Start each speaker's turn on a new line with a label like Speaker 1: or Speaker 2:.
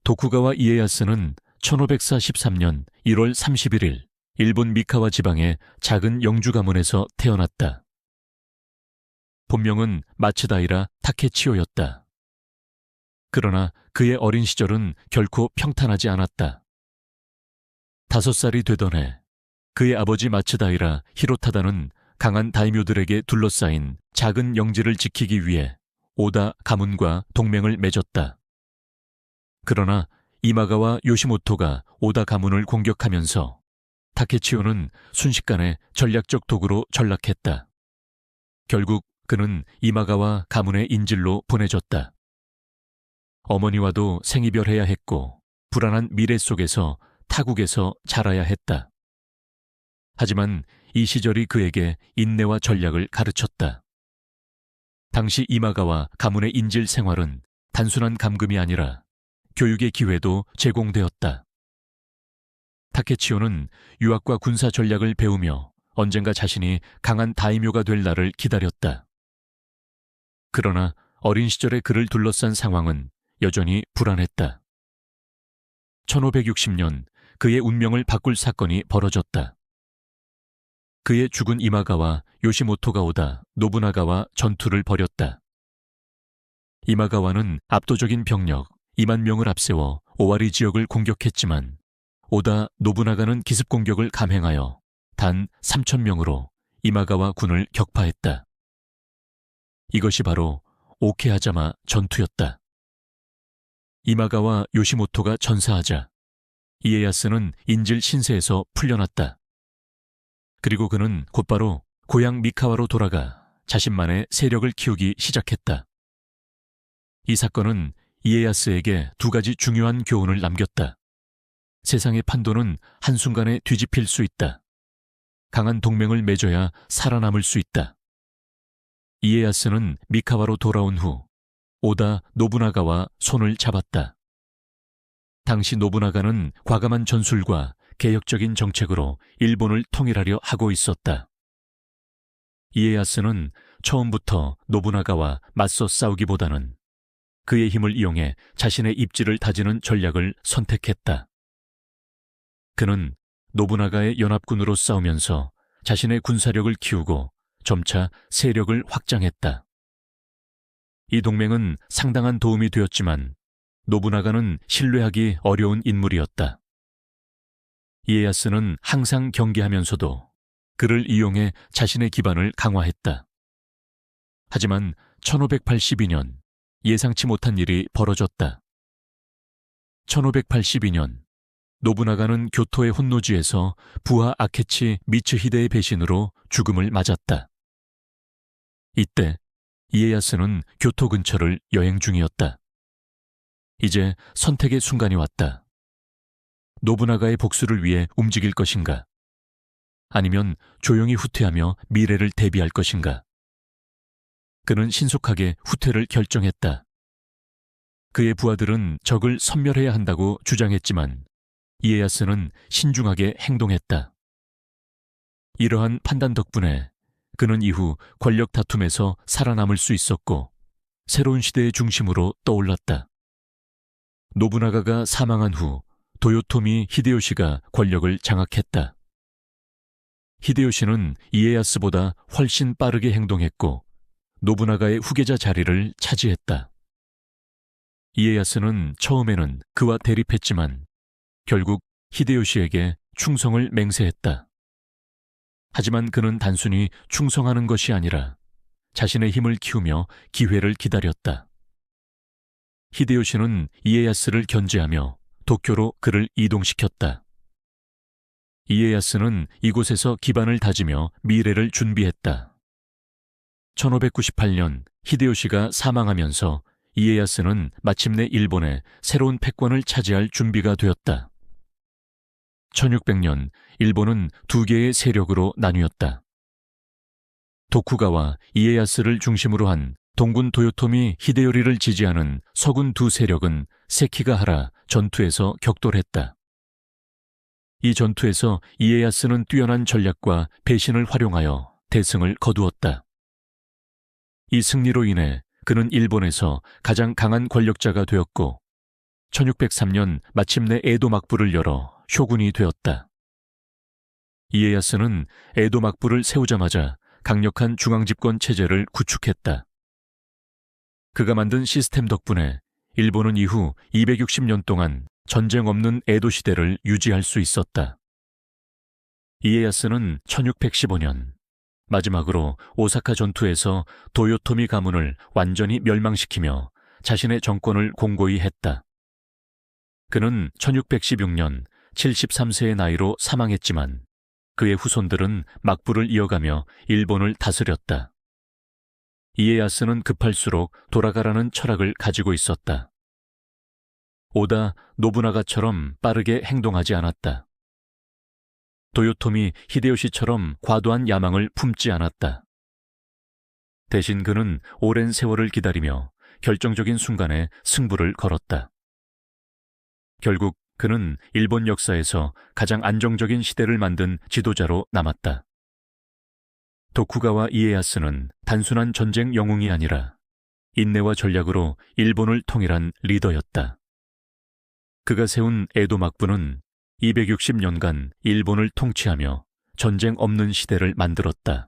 Speaker 1: 도쿠가와 이에야스는 1543년 1월 31일 일본 미카와 지방의 작은 영주 가문에서 태어났다. 본명은 마츠다이라 타케치오였다. 그러나 그의 어린 시절은 결코 평탄하지 않았다. 5살이 되던 해 그의 아버지 마츠다이라 히로타다는 강한 다이묘들에게 둘러싸인 작은 영지를 지키기 위해 오다 가문과 동맹을 맺었다. 그러나 이마가와 요시모토가 오다 가문을 공격하면서 타케치오는 순식간에 전략적 도구로 전락했다. 결국 그는 이마가와 가문의 인질로 보내졌다. 어머니와도 생이별해야 했고 불안한 미래 속에서 타국에서 자라야 했다. 하지만 이 시절이 그에게 인내와 전략을 가르쳤다. 당시 이마가와 가문의 인질 생활은 단순한 감금이 아니라 교육의 기회도 제공되었다. 타케치오는 유학과 군사 전략을 배우며 언젠가 자신이 강한 다이묘가 될 날을 기다렸다. 그러나 어린 시절의 그를 둘러싼 상황은 여전히 불안했다. 1560년 그의 운명을 바꿀 사건이 벌어졌다. 그의 죽은 이마가와 요시모토가 오다 노부나가와 전투를 벌였다. 이마가와는 압도적인 병력 2만 명을 앞세워 오와리 지역을 공격했지만 오다 노부나가는 기습 공격을 감행하여 단 3,000명으로 이마가와 군을 격파했다. 이것이 바로 오케하자마 전투였다. 이마가와 요시모토가 전사하자 이에야스는 인질 신세에서 풀려났다. 그리고 그는 곧바로 고향 미카와로 돌아가 자신만의 세력을 키우기 시작했다. 이 사건은 이에야스에게 2가지 중요한 교훈을 남겼다. 세상의 판도는 한순간에 뒤집힐 수 있다. 강한 동맹을 맺어야 살아남을 수 있다. 이에야스는 미카와로 돌아온 후 오다 노부나가와 손을 잡았다. 당시 노부나가는 과감한 전술과 개혁적인 정책으로 일본을 통일하려 하고 있었다. 이에야스는 처음부터 노부나가와 맞서 싸우기보다는 그의 힘을 이용해 자신의 입지를 다지는 전략을 선택했다. 그는 노부나가의 연합군으로 싸우면서 자신의 군사력을 키우고 점차 세력을 확장했다. 이 동맹은 상당한 도움이 되었지만 노부나가는 신뢰하기 어려운 인물이었다. 이에야스는 항상 경계하면서도 그를 이용해 자신의 기반을 강화했다. 하지만 1582년 예상치 못한 일이 벌어졌다. 1582년 노부나가는 교토의 혼노지에서 부하 아케치 미츠히데의 배신으로 죽음을 맞았다. 이때 이에야스는 교토 근처를 여행 중이었다. 이제 선택의 순간이 왔다. 노부나가의 복수를 위해 움직일 것인가? 아니면 조용히 후퇴하며 미래를 대비할 것인가? 그는 신속하게 후퇴를 결정했다. 그의 부하들은 적을 섬멸해야 한다고 주장했지만 이에야스는 신중하게 행동했다. 이러한 판단 덕분에 그는 이후 권력 다툼에서 살아남을 수 있었고 새로운 시대의 중심으로 떠올랐다. 노부나가가 사망한 후 도요토미 히데요시가 권력을 장악했다. 히데요시는 이에야스보다 훨씬 빠르게 행동했고 노부나가의 후계자 자리를 차지했다. 이에야스는 처음에는 그와 대립했지만 결국 히데요시에게 충성을 맹세했다. 하지만 그는 단순히 충성하는 것이 아니라 자신의 힘을 키우며 기회를 기다렸다. 히데요시는 이에야스를 견제하며 도쿄로 그를 이동시켰다. 이에야스는 이곳에서 기반을 다지며 미래를 준비했다. 1598년 히데요시가 사망하면서 이에야스는 마침내 일본의 새로운 패권을 차지할 준비가 되었다. 1600년 일본은 2개의 세력으로 나뉘었다. 도쿠가와 이에야스를 중심으로 한 동군 도요토미 히데요리를 지지하는 서군 2 세력은 세키가하라 전투에서 격돌했다. 이 전투에서 이에야스는 뛰어난 전략과 배신을 활용하여 대승을 거두었다. 이 승리로 인해 그는 일본에서 가장 강한 권력자가 되었고 1603년 마침내 에도 막부를 열어 쇼군이 되었다. 이에야스는 에도 막부를 세우자마자 강력한 중앙집권 체제를 구축했다. 그가 만든 시스템 덕분에 일본은 이후 260년 동안 전쟁 없는 에도 시대를 유지할 수 있었다. 이에야스는 1615년 마지막으로 오사카 전투에서 도요토미 가문을 완전히 멸망시키며 자신의 정권을 공고히 했다. 그는 1616년 73세의 나이로 사망했지만 그의 후손들은 막부를 이어가며 일본을 다스렸다. 이에야스는 급할수록 돌아가라는 철학을 가지고 있었다. 오다 노부나가처럼 빠르게 행동하지 않았다. 도요토미 히데요시처럼 과도한 야망을 품지 않았다. 대신 그는 오랜 세월을 기다리며 결정적인 순간에 승부를 걸었다. 결국 그는 일본 역사에서 가장 안정적인 시대를 만든 지도자로 남았다. 도쿠가와 이에야스는 단순한 전쟁 영웅이 아니라 인내와 전략으로 일본을 통일한 리더였다. 그가 세운 에도 막부는 260년간 일본을 통치하며 전쟁 없는 시대를 만들었다.